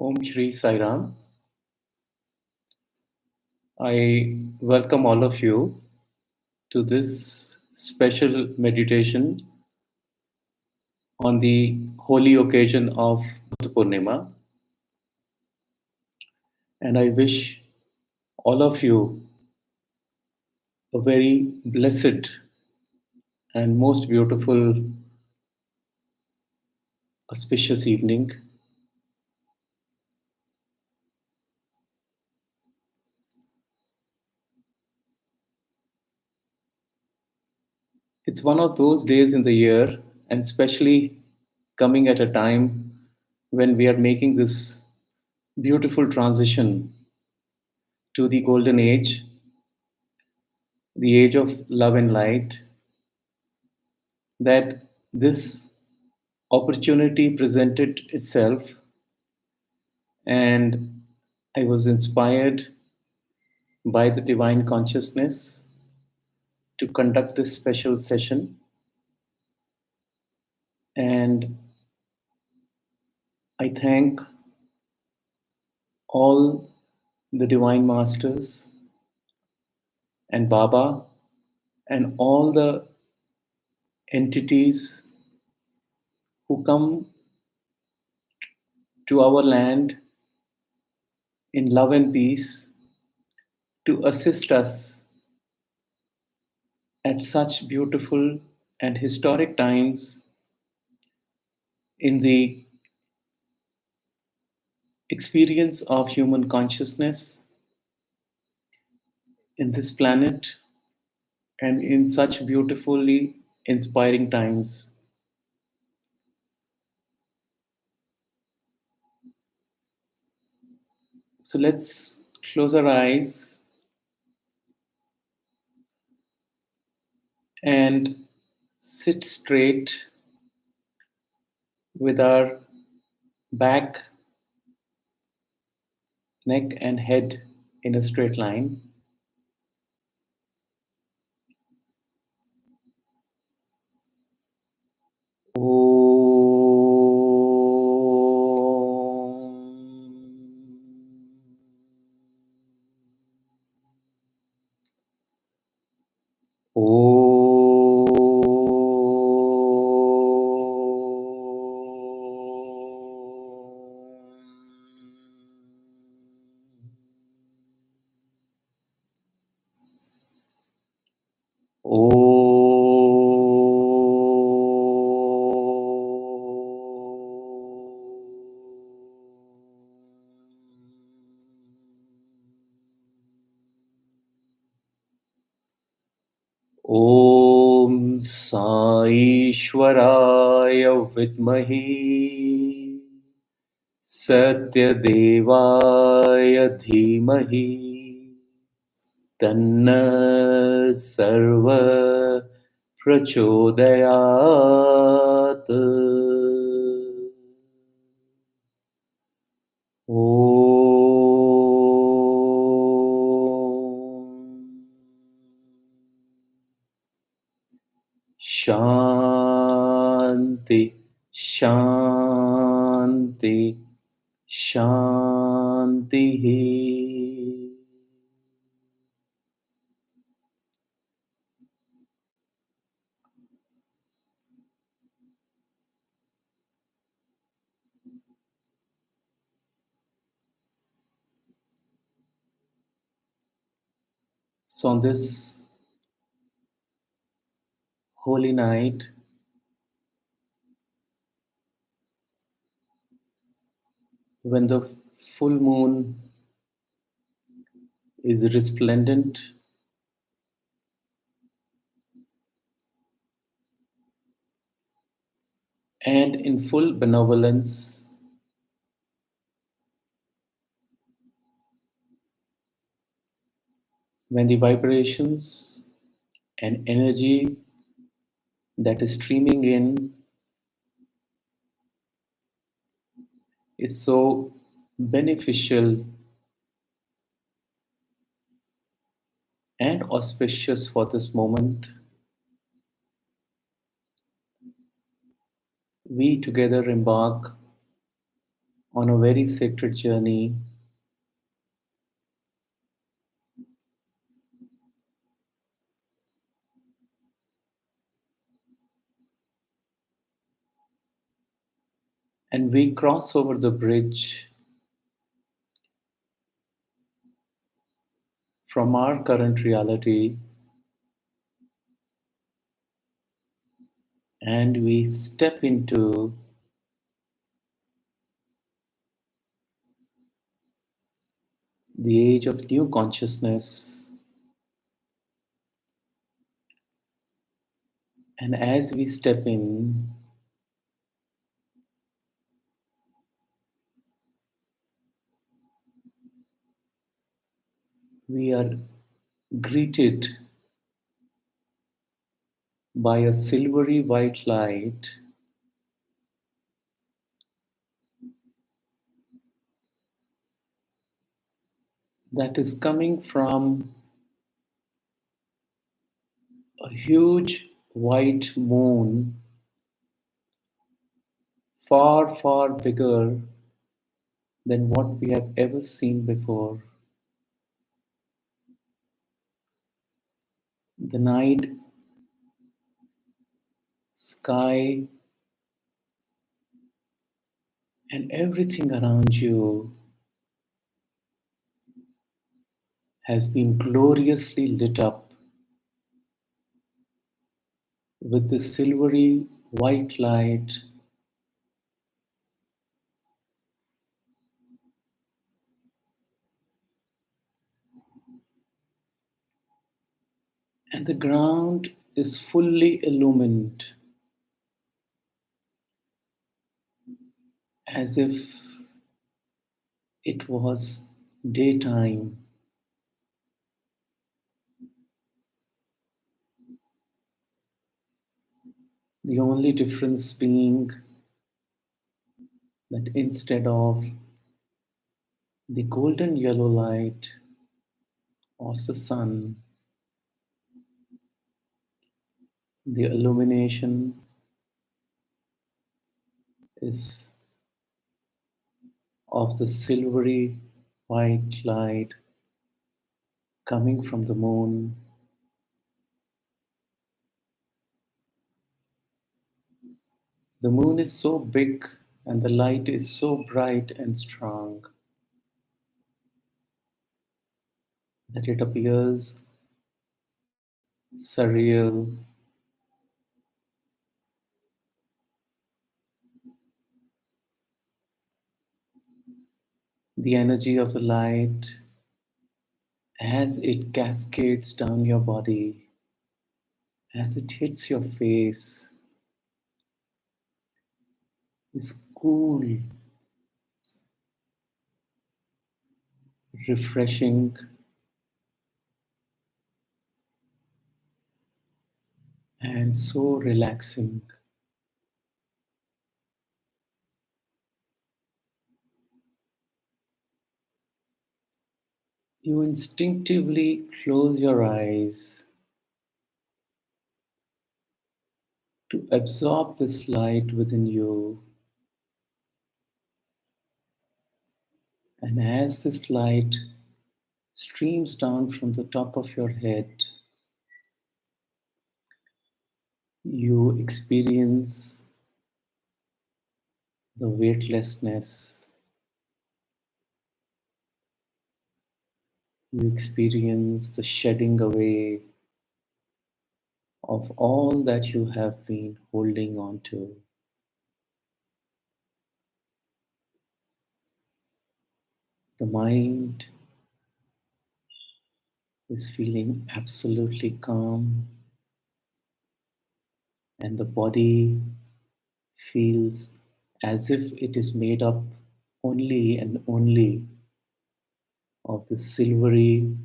Om Shri Sai Ram. I welcome all of you to this special meditation on the holy occasion of Buddh Purnima. And I wish all of you a very blessed and most beautiful, auspicious evening. It's one of those days in the year, and especially coming at a time when we are making this beautiful transition to the golden age, the age of love and light, that this opportunity presented itself, and I was inspired by the divine consciousness to conduct this special session. And I thank all the divine masters and Baba and all the entities who come to our land in love and peace to assist us at such beautiful and historic times in the experience of human consciousness in this planet and in such beautifully inspiring times. So let's close our eyes and sit straight with our back, neck, and head in a straight line. Om Sai Ishwaraya Vidmahi Satyadevaya Dhimahi Tanna Sarva Prachodayat. Shanti, Shanti, Shanti. So on this holy night, when the full moon is resplendent and in full benevolence, when the vibrations and energy that is streaming in is so beneficial and auspicious for this moment, we together embark on a very sacred journey, and we cross over the bridge from our current reality and we step into the age of new consciousness. And as we step in, we are greeted by a silvery white light that is coming from a huge white moon, far, far bigger than what we have ever seen before. The night sky and everything around you has been gloriously lit up with the silvery white light, and the ground is fully illumined as if it was daytime. The only difference being that instead of the golden yellow light of the sun, the illumination is of the silvery white light coming from the moon. The moon is so big and the light is so bright and strong that it appears surreal. The energy of the light, as it cascades down your body, as it hits your face, is cool, refreshing, and so relaxing. You instinctively close your eyes to absorb this light within you. And as this light streams down from the top of your head, you experience the weightlessness. You experience the shedding away of all that you have been holding on to. The mind is feeling absolutely calm, and the body feels as if it is made up only and only of the silvery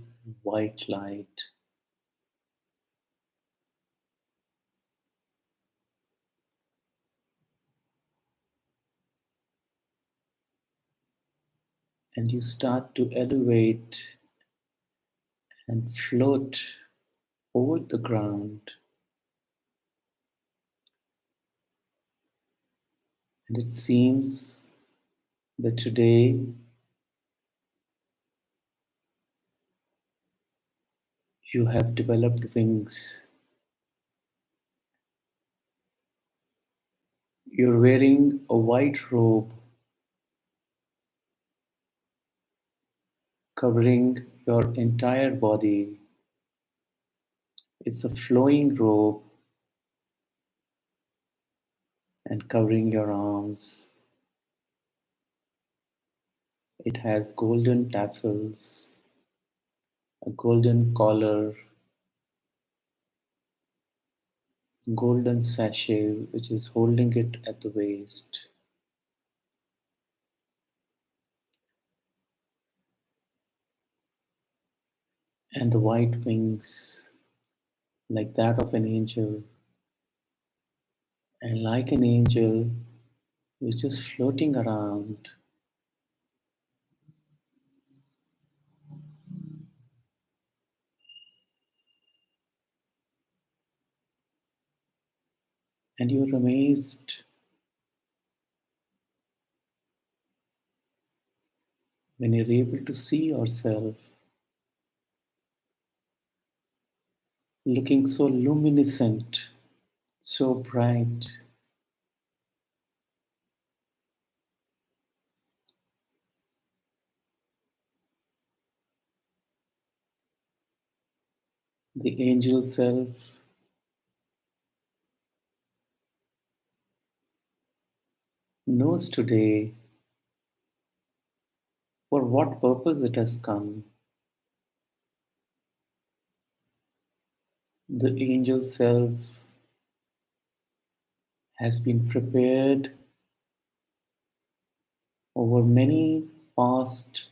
white light. And you start to elevate and float over the ground. And it seems that today you have developed wings. You're wearing a white robe covering your entire body. It's a flowing robe and covering your arms. It has golden tassels, a golden collar, golden sachet which is holding it at the waist, and the white wings like that of an angel. And like an angel, you're just floating around. And you're amazed when you're able to see yourself looking so luminescent, so bright. The angel self knows today for what purpose it has come. The angel self has been prepared over many past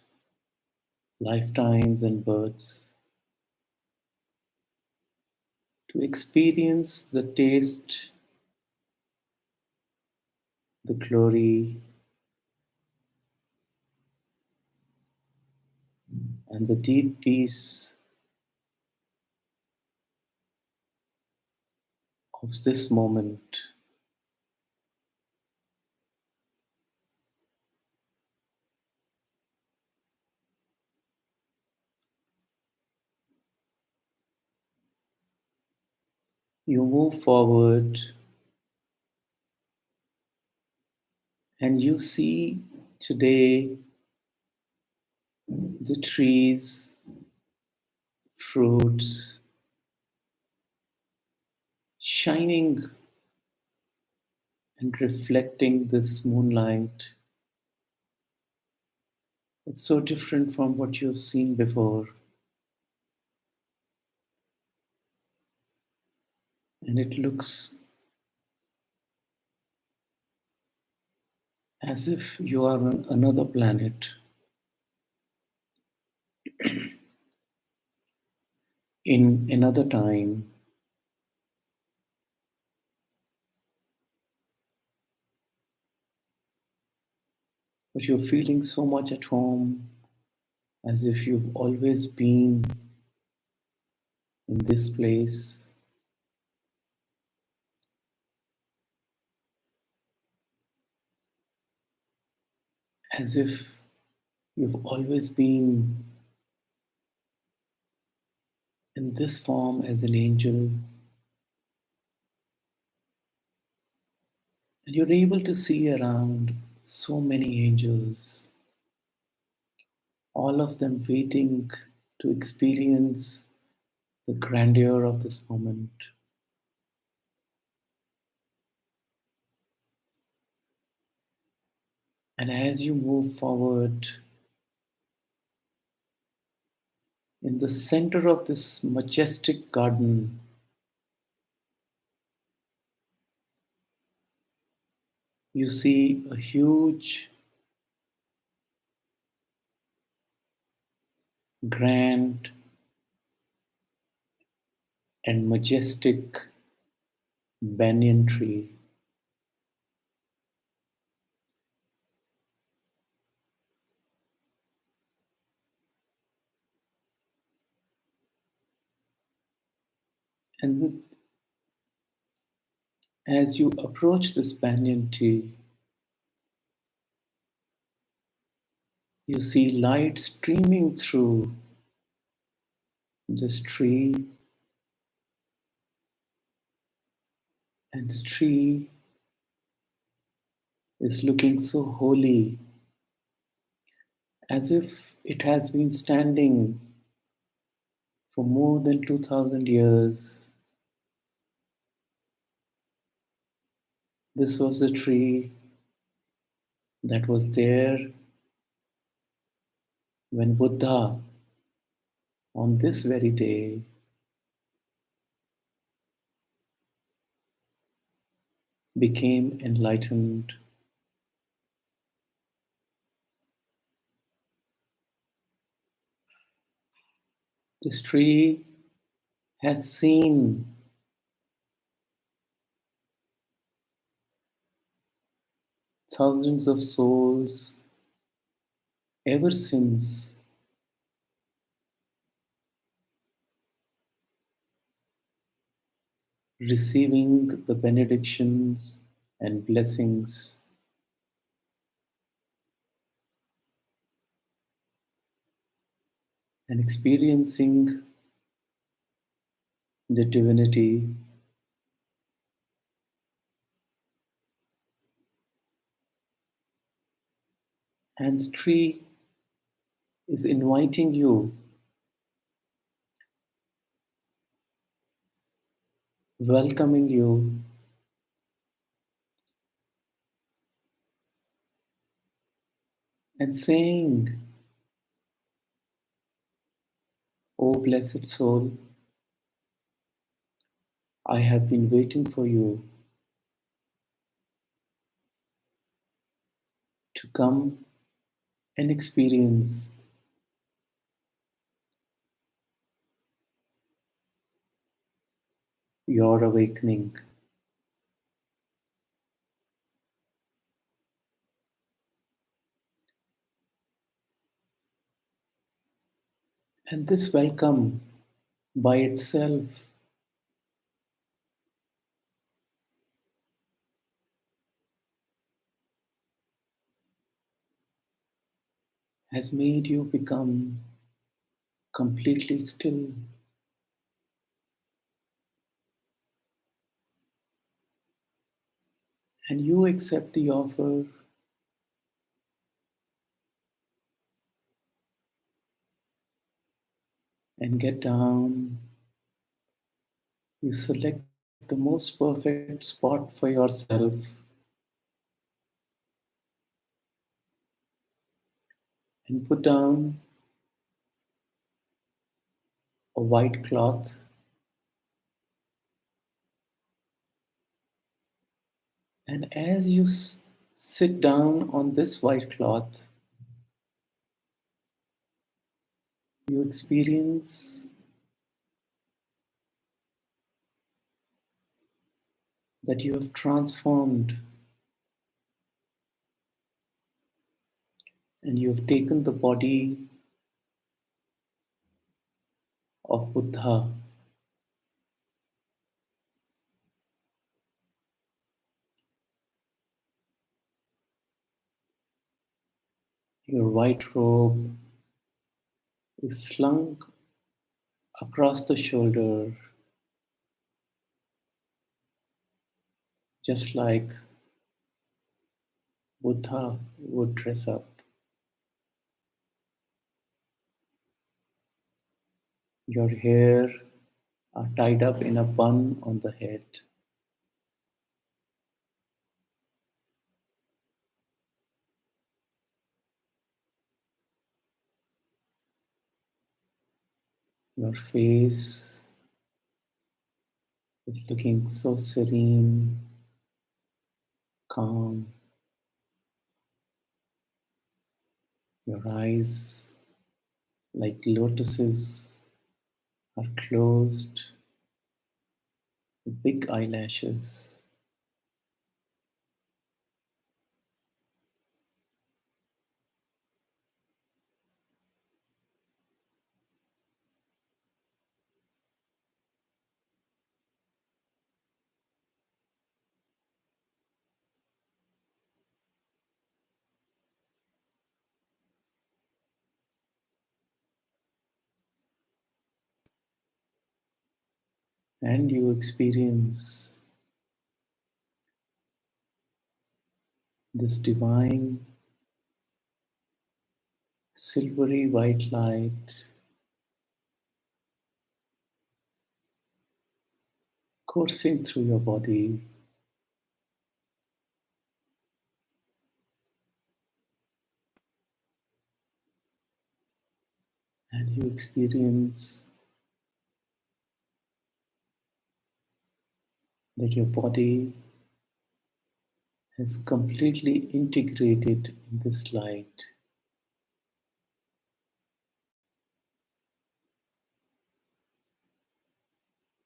lifetimes and births to experience the taste, the glory, and the deep peace of this moment. You move forward and you see today the trees, fruits shining and reflecting this moonlight. It's so different from what you've seen before, and it looks as if you are on another planet in another time, but you're feeling so much at home as if you've always been in this place, as if you've always been in this form as an angel, and you're able to see around so many angels, all of them waiting to experience the grandeur of this moment. And as you move forward, in the center of this majestic garden, you see a huge, grand, and majestic banyan tree. And as you approach this banyan tree, You see light streaming through this tree, and the tree is looking so holy, as if it has been standing for more than 2000 years. This was the tree that was there when Buddha, on this very day, became enlightened. This tree has seen thousands of souls ever since, receiving the benedictions and blessings and experiencing the divinity. And the tree is inviting you, welcoming you, and saying, "O blessed soul, I have been waiting for you to come and experience your awakening." And this welcome by itself has made you become completely still. And you accept the offer and get down. You select the most perfect spot for yourself and put down a white cloth. And as you sit down on this white cloth, you experience that you have transformed and you have taken the body of Buddha. Your white robe is slung across the shoulder, just like Buddha would dress up. Your hair are tied up in a bun on the head. Your face is looking so serene, calm. Your eyes, like lotuses, are closed with big eyelashes. and you experience this divine silvery white light coursing through your body, and you experience that your body has completely integrated in this light,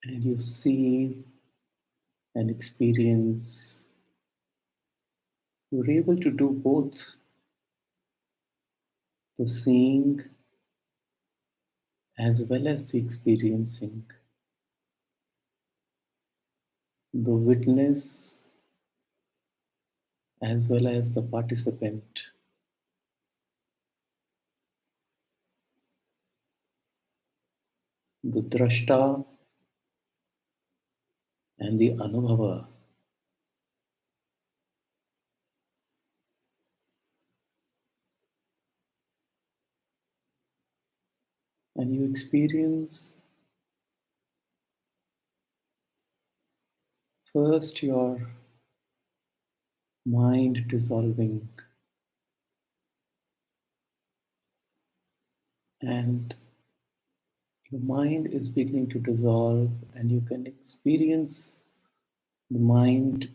and you see and experience. You're able to do both the seeing as well as the experiencing, the witness as well as the participant, the drashta and the anubhava. And you experience first your mind dissolving, and your mind is beginning to dissolve, and you can experience the mind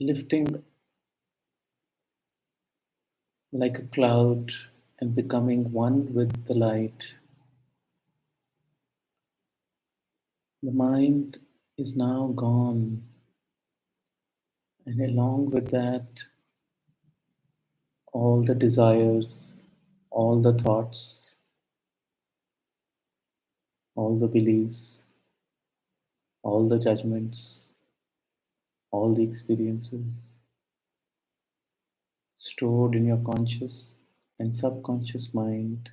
lifting like a cloud and becoming one with the light. The mind is now gone, and along with that, all the desires, all the thoughts, all the beliefs, all the judgments, all the experiences stored in your conscious and subconscious mind,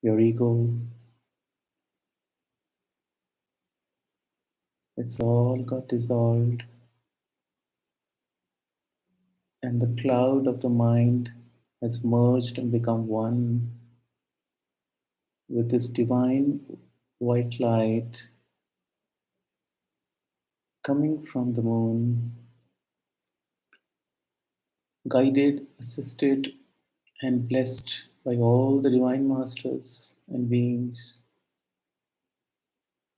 your ego, it's all got dissolved, and the cloud of the mind has merged and become one with this divine white light coming from the moon, guided, assisted, and blessed by all the divine masters and beings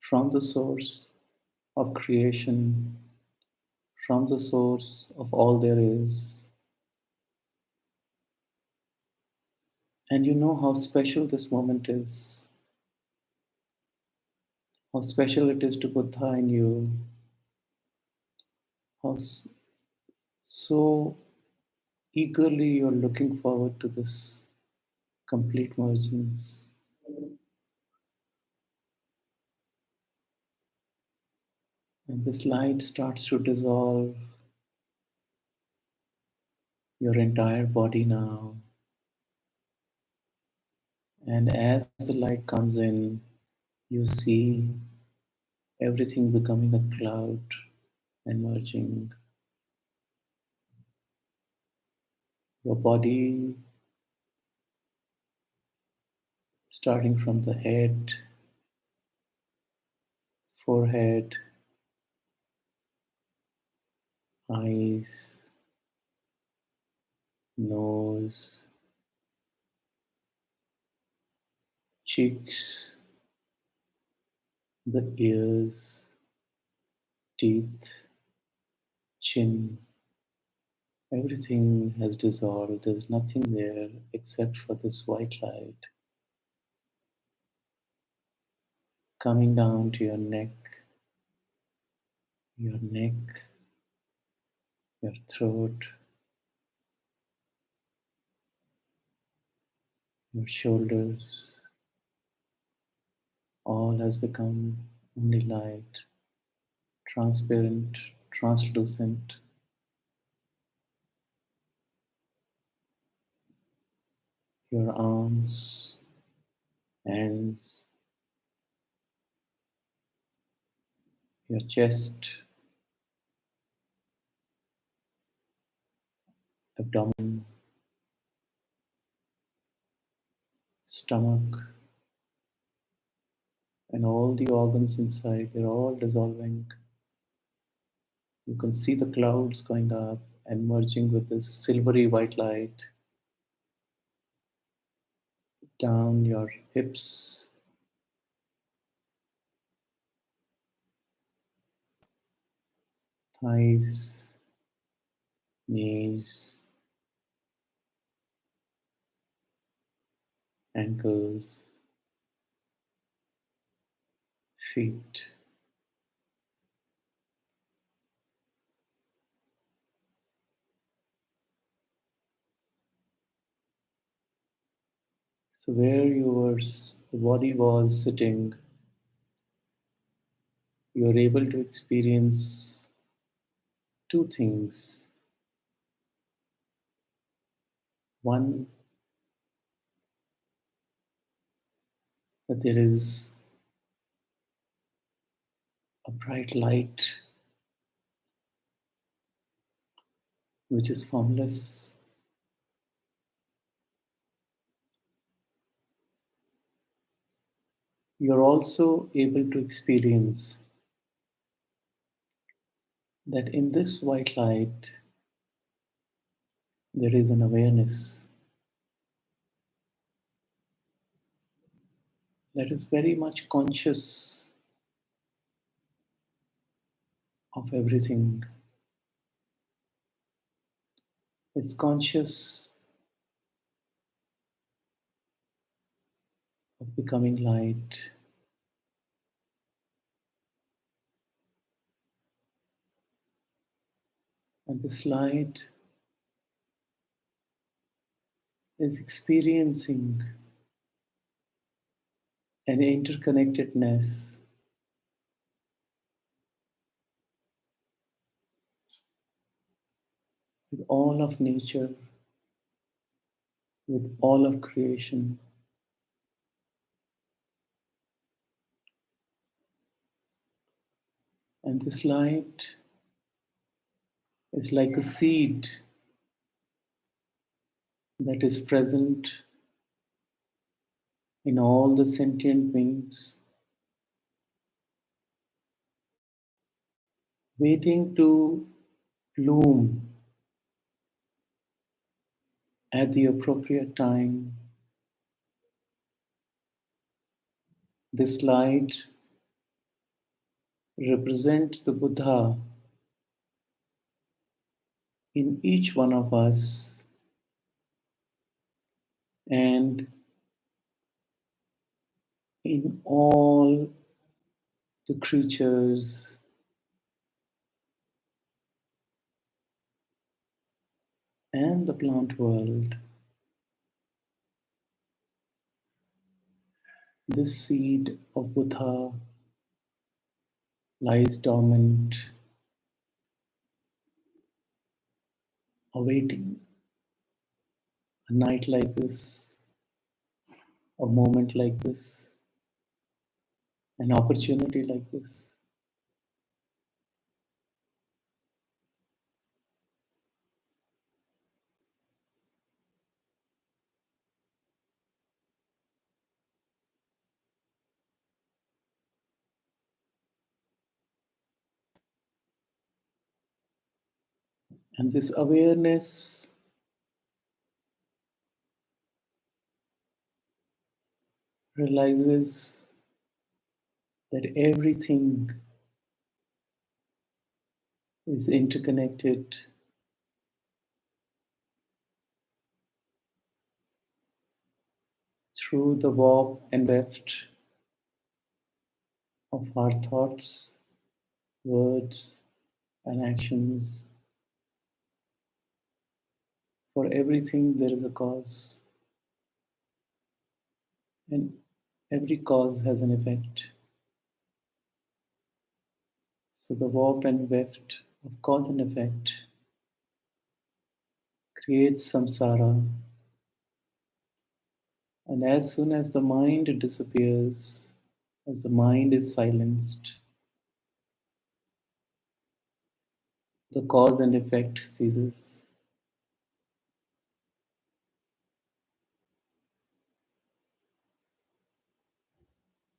from the source of creation, from the source of all there is. And you know how special this moment is, how special it is to Buddha in you, how so eagerly you're looking forward to this complete mergence. And this light starts to dissolve your entire body now. And as the light comes in, you see everything becoming a cloud and merging. Your body, starting from the head, forehead, eyes, nose, cheeks, the ears, teeth, chin, everything has dissolved. There's nothing there except for this white light coming down to your neck, your throat, your shoulders. All has become only light, transparent, translucent. Your arms, hands, your chest, abdomen, stomach, and all the organs inside, they're all dissolving. You can see the clouds going up and merging with this silvery white light down your hips, thighs, knees, ankles, feet. So where the body was sitting, you are able to experience two things. One, that there is a bright light which is formless. You're also able to experience that in this white light there is an awareness that is very much conscious of everything. It's conscious of becoming light. And this light is experiencing an interconnectedness with all of nature, with all of creation. And this light is like a seed that is present in all the sentient beings, waiting to bloom at the appropriate time. This light represents the Buddha in each one of us and in all the creatures and the plant world. This seed of Buddha lies dormant, awaiting a night like this, a moment like this, an opportunity like this. And this awareness realizes that everything is interconnected through the warp and weft of our thoughts, words, and actions. For everything, there is a cause, and every cause has an effect. So, the warp and weft of cause and effect creates samsara, and as soon as the mind disappears, as the mind is silenced, The cause and effect ceases.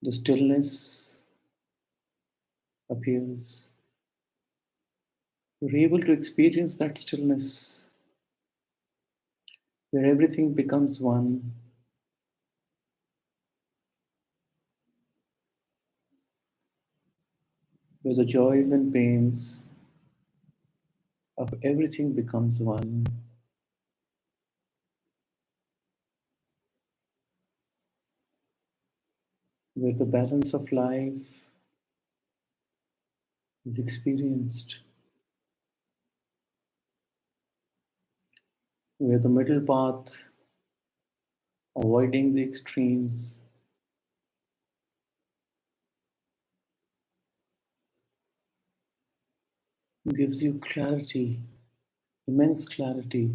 The stillness appears. You're able to experience that stillness where everything becomes one, where the joys and pains of everything becomes one, where the balance of life is experienced, where the middle path, avoiding the extremes, gives you clarity, immense clarity.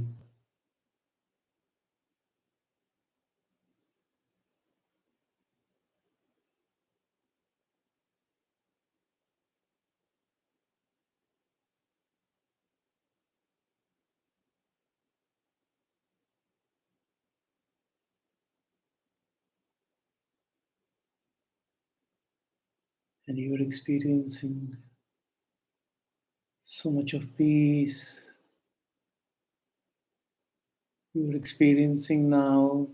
And you're experiencing so much of peace. You're experiencing now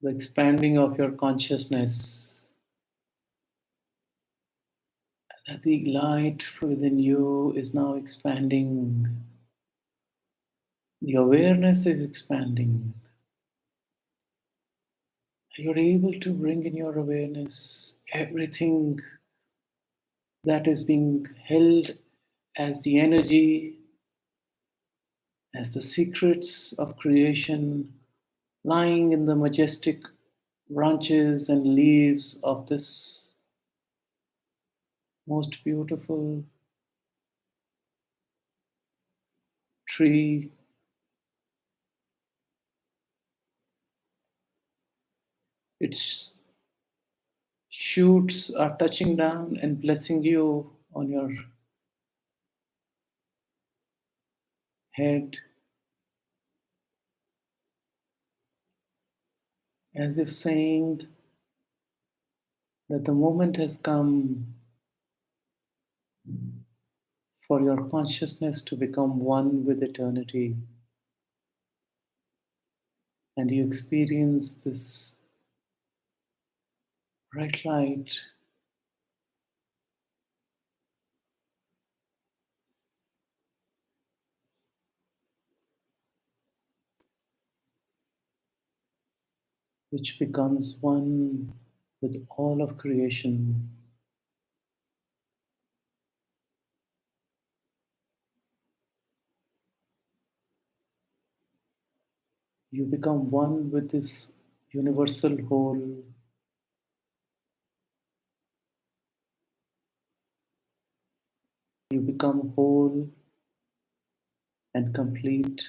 the expanding of your consciousness, that the light within you is now expanding. The awareness is expanding. You're able to bring in your awareness everything that is being held as the energy, as the secrets of creation lying in the majestic branches and leaves of this most beautiful tree. Its shoots are touching down and blessing you on your head, as if saying that the moment has come for your consciousness to become one with eternity. And you experience this bright light, which becomes one with all of creation. You become one with this universal whole. You become whole and complete,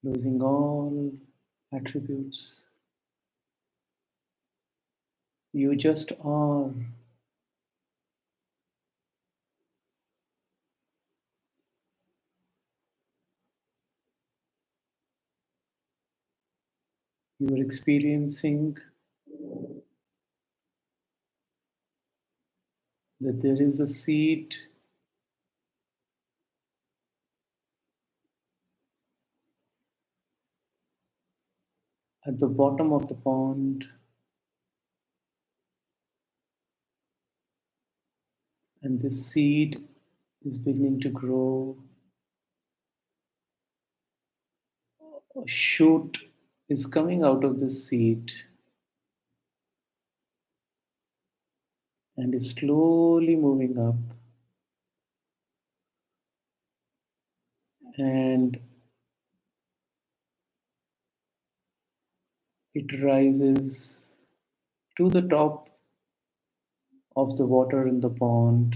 losing all attributes. You just are. You are experiencing that there is a seed at the bottom of the pond, and this seed is beginning to grow. A shoot is coming out of this seed and is slowly moving up, and it rises to the top of the water in the pond,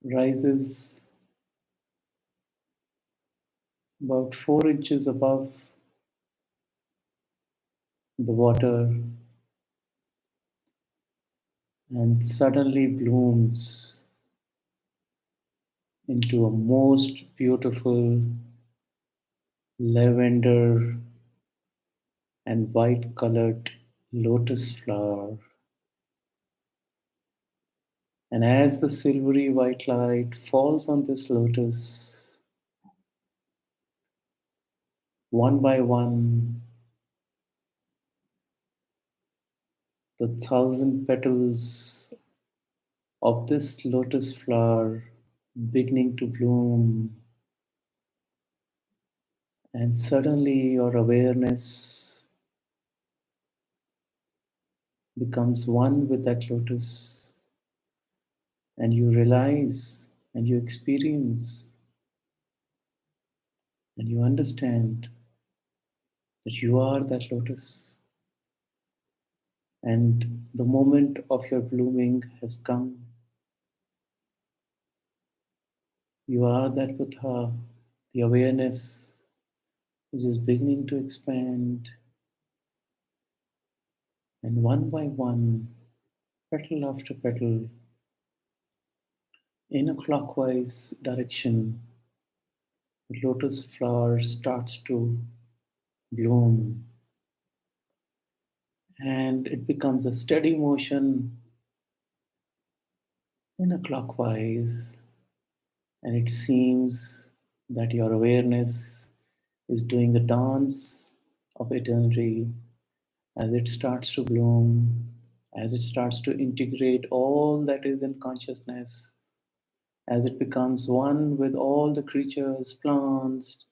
rises about 4 inches above the water, and suddenly blooms into a most beautiful lavender and white colored lotus flower. And as the silvery white light falls on this lotus, one by one, the thousand petals of this lotus flower beginning to bloom, and suddenly your awareness becomes one with that lotus, and you realize and you experience and you understand that you are that lotus, and the moment of your blooming has come. You are that Buddha, the awareness which is beginning to expand, and one by one, petal after petal, in a clockwise direction, the lotus flower starts to bloom, and it becomes a steady motion in a clockwise, and it seems that your awareness is doing the dance of eternity as it starts to bloom, as it starts to integrate all that is in consciousness, as it becomes one with all the creatures, plants,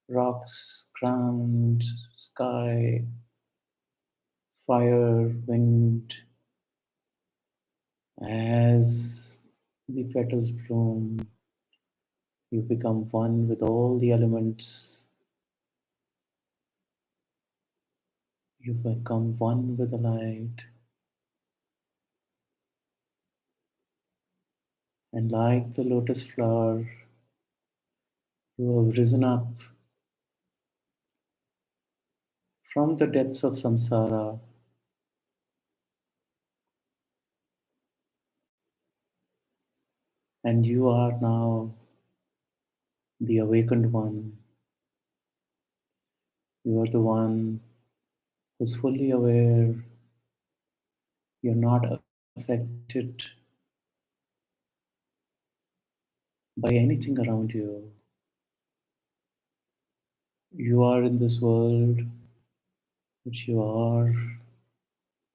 rocks, ground, sky, fire, wind, as the petals bloom, you become one with all the elements. You become one with the light. And like the lotus flower, you have risen up from the depths of samsara, and you are now the awakened one. You are the one who's fully aware. You're not affected by anything around you. You are in this world, but you are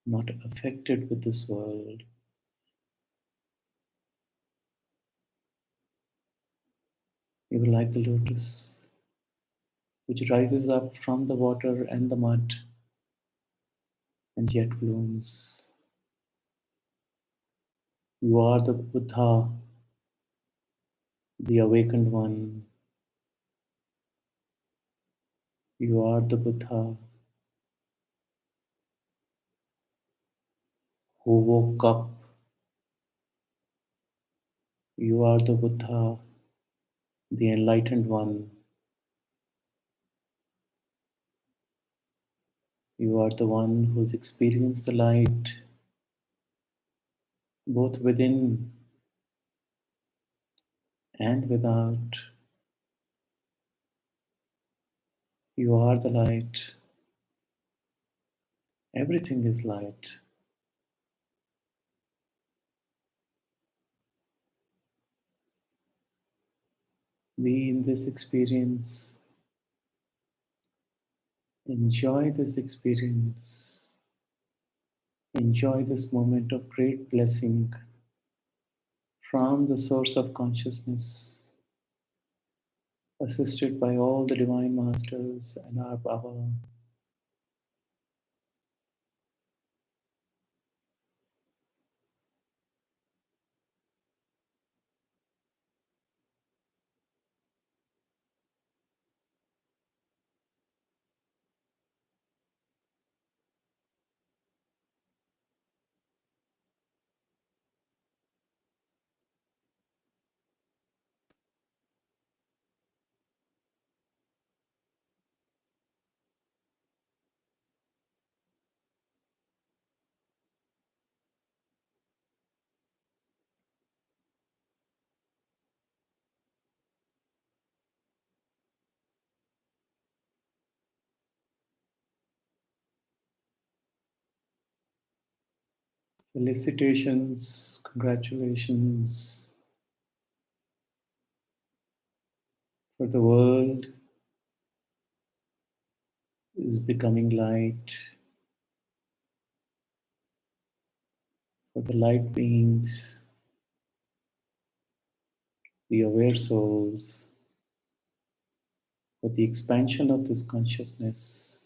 not affected with this world. You are like the lotus, which rises up from the water and the mud and yet blooms. You are the Buddha, the awakened one. You are the Buddha who woke up. You are the Buddha, the enlightened one. You are the one who's experienced the light both within and without. You are the light. Everything is light. Be in this experience. Enjoy this experience. Enjoy this moment of great blessing from the source of consciousness, assisted by all the divine masters and our Baba. Felicitations, congratulations, for the world is becoming light, for the light beings, the aware souls, for the expansion of this consciousness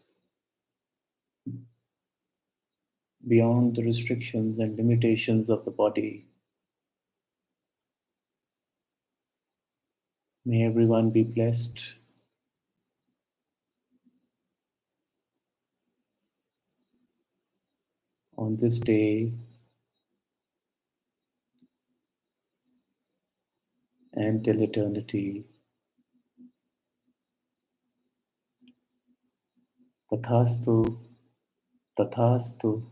beyond the restrictions and limitations of the body. May everyone be blessed on this day and till eternity. Tathastu, tathastu,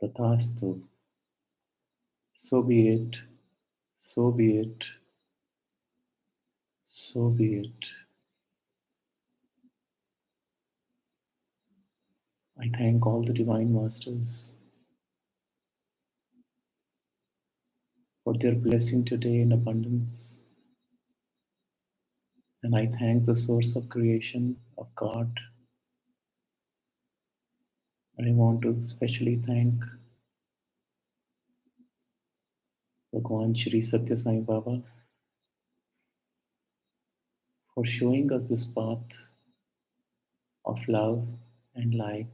tathastu. So be it, so be it, so be it. I thank all the Divine Masters for their blessing today in abundance. And I thank the source of creation, of God. And I want to especially thank Bhagwan Shri Satya Sai Baba for showing us this path of love and light.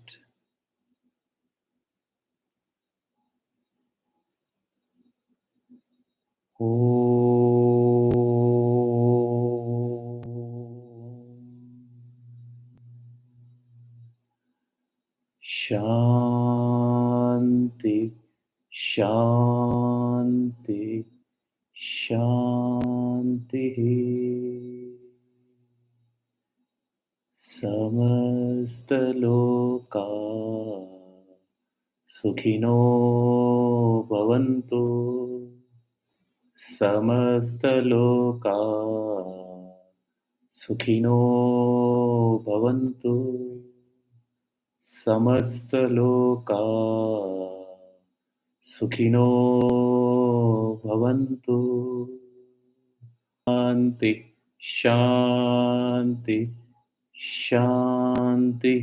Shanti, Shanti, Shanti. Samastaloka Sukhino Bhavantu. Samastaloka Sukhino Bhavantu. Samastaloka Sukhino Bhavantu. Shanti, Shanti, Shanti.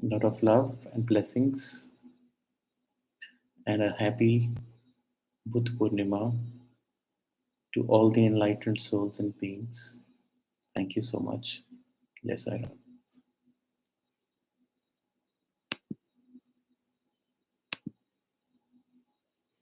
A lot of love and blessings and a happy Buddh Purnima to all the enlightened souls and beings. Thank you so much. Yes, I know.